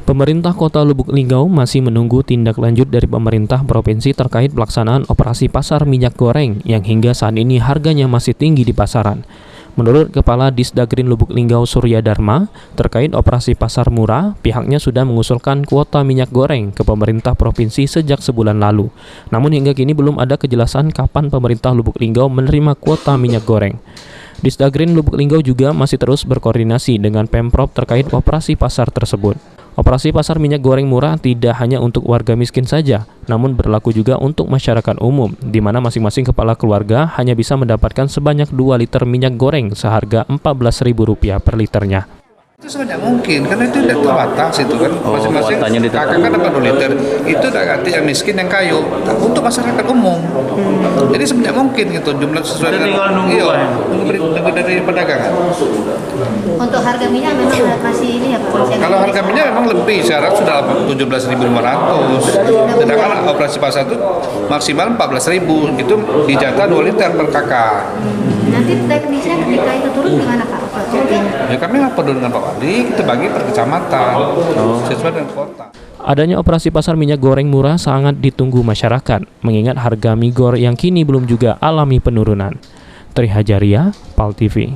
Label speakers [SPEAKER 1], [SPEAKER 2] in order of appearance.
[SPEAKER 1] Pemerintah Kota Lubuk Linggau masih menunggu tindak lanjut dari pemerintah provinsi terkait pelaksanaan operasi pasar minyak goreng yang hingga saat ini harganya masih tinggi di pasaran. Menurut Kepala Disdagrin Lubuk Linggau Surya Dharma, terkait operasi pasar murah, pihaknya sudah mengusulkan kuota minyak goreng ke pemerintah provinsi sejak sebulan lalu. Namun hingga kini belum ada kejelasan kapan pemerintah Lubuk Linggau menerima kuota minyak goreng. Disdagrin Lubuk Linggau juga masih terus berkoordinasi dengan Pemprov terkait operasi pasar tersebut. Operasi pasar minyak goreng murah tidak hanya untuk warga miskin saja, namun berlaku juga untuk masyarakat umum, di mana masing-masing kepala keluarga hanya bisa mendapatkan sebanyak 2 liter minyak goreng seharga Rp14.000 per liternya.
[SPEAKER 2] Itu sebanyak mungkin, karena itu udah terbatas itu kan, masing-masing kakak kan dapat 2 liter, itu udah ganti yang miskin yang kayu, untuk masyarakat umum. Jadi sebanyak mungkin gitu, jumlah sesuai dengan dari perdagangan.
[SPEAKER 3] Untuk harga minyak memang masih ini ya Pak?
[SPEAKER 2] Kalau harga minyak memang lebih, sekarang sudah 17.500, sedangkan operasi pasar itu maksimal 14.000, itu dijatah 2 liter per kakak.
[SPEAKER 3] Nanti teknisnya ketika itu turun gimana Pak?
[SPEAKER 2] Ya kami lapor dengan Pak Wali, kita bagi per kecamatan, sesuai dengan kota.
[SPEAKER 1] Adanya operasi pasar minyak goreng murah sangat ditunggu masyarakat, mengingat harga mie goreng yang kini belum juga alami penurunan. Tri Hajaria, PAL TV.